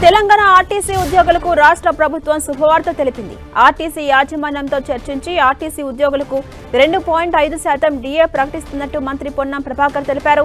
Telangana RTC ఉద్యోగులకు రాష్ట్ర ప్రభుత్వం శుభవార్త తెలిపింది. ఆర్టీసీ యాజమాన్యంతో చర్చించి ఆర్టీసీ ఉద్యోగులకు 2.5% డిఏ ప్రకటిస్తున్నట్టు మంత్రి పొన్నం ప్రభాకర్ తెలిపారు.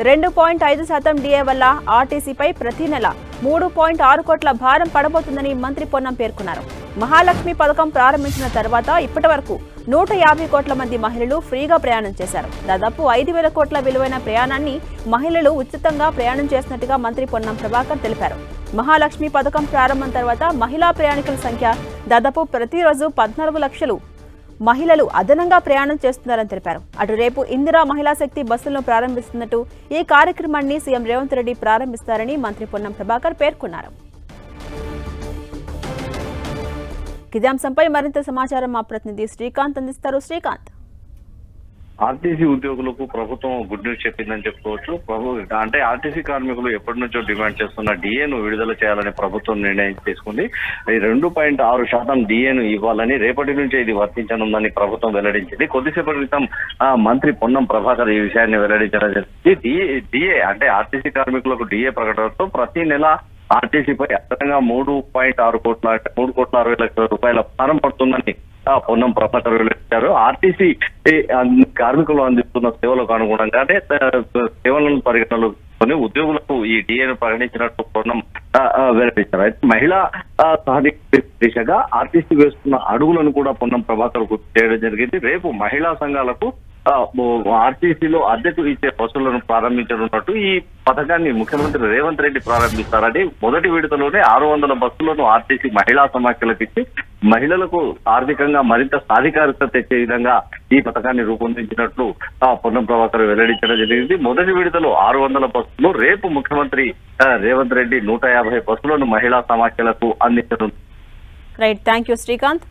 2.5% డిఏ వల్ల ఆర్టీసీపై ప్రతి నెల 3.6 కోట్ల భారం పడబోతుందని మంత్రి పొన్నం పేర్కొన్నారు. మహాలక్ష్మి పథకం ప్రారంభించిన తర్వాత ఇప్పటి వరకు 150 కోట్ల మంది మహిళలు ఫ్రీగా ప్రయాణం చేశారు. దాదాపు 5,000 కోట్ల విలువైన ప్రయాణాన్ని మహిళలు ఉచితంగా ప్రయాణం చేసినట్టుగా మంత్రి పొన్నం ప్రభాకర్ తెలిపారు. మహాలక్ష్మి పథకం ప్రారంభం తర్వాత మహిళా ప్రయాణికుల సంఖ్య దాదాపు ప్రతిరోజు 14 లక్షలు మహిళలు అదనంగా ప్రయాణం చేస్తున్నారని తెలిపారు. అటు రేపు ఇందిరా మహిళా శక్తి బస్సులను ప్రారంభిస్తున్నట్టు ఈ కార్యక్రమాన్ని సీఎం రేవంత్ రెడ్డి ప్రారంభిస్తారని మంత్రి పొన్నం ప్రభాకర్ పేర్కొన్నారు. ఇదే అంశంపై మరింత సమాచారం మా ప్రతినిధి శ్రీకాంత్ అందిస్తారు. శ్రీకాంత్, ఆర్టీసీ ఉద్యోగులకు ప్రభుత్వం గుడ్ న్యూస్ చెప్పిందని చెప్పుకోవచ్చు. అంటే ఆర్టీసీ కార్మికులు ఎప్పటి నుంచో డిమాండ్ చేస్తున్న డిఏను విడుదల చేయాలని ప్రభుత్వం నిర్ణయం తీసుకుంది. 2.6% డిఏను ఇవ్వాలని రేపటి నుంచే ఇది వర్తించనుందని ప్రభుత్వం వెల్లడించింది. కొద్దిసేపటి క్రితం మంత్రి పొన్నం ప్రభాకర్ ఈ విషయాన్ని వెల్లడించడం జరిగింది. డిఏ అంటే ఆర్టీసీ కార్మికులకు డిఏ ప్రకటనతో ప్రతి నెల ఆర్టీసీపై అదనంగా 3.6 కోట్ల 3,60 లక్షల రూపాయల భారం పడుతుందని పొన్నం ప్రభాకర్ వెల్లడించారు. ఆర్టీసీ కార్మికులు అందిస్తున్న సేవలకు అనుగుణంగా అంటే సేవలను పరిగణనలో ఉద్యోగులకు ఈ డిఏను ప్రకటించినట్టు పొన్నం వెల్లడించారు. అయితే మహిళా సాధికార దిశగా ఆర్టీసీ వేస్తున్న అడుగులను కూడా పొన్నం ప్రభాకర్ గుర్తు చేయడం జరిగింది. రేపు మహిళా సంఘాలకు ఆర్టీసీలో అద్దెకు ఇచ్చే బస్సులను ప్రారంభించనున్నట్టు ఈ పథకాన్ని ముఖ్యమంత్రి రేవంత్ రెడ్డి ప్రారంభిస్తారని మొదటి విడతలోనే 600 బస్సులను ఆర్టీసీ మహిళా సమాఖ్యలకు ఇచ్చి మహిళలకు ఆర్థికంగా మరింత సాధికారత తెచ్చే విధంగా ఈ పథకాన్ని రూపొందించినట్లు పొన్నం ప్రభాకర్ వెల్లడించడం జరిగింది. మొదటి విడతలో 600 బస్సులు, రేపు ముఖ్యమంత్రి రేవంత్ రెడ్డి 150 బస్సులను మహిళా సమాఖ్యలకు అందించనున్నారు. Right, thank you Srikanth.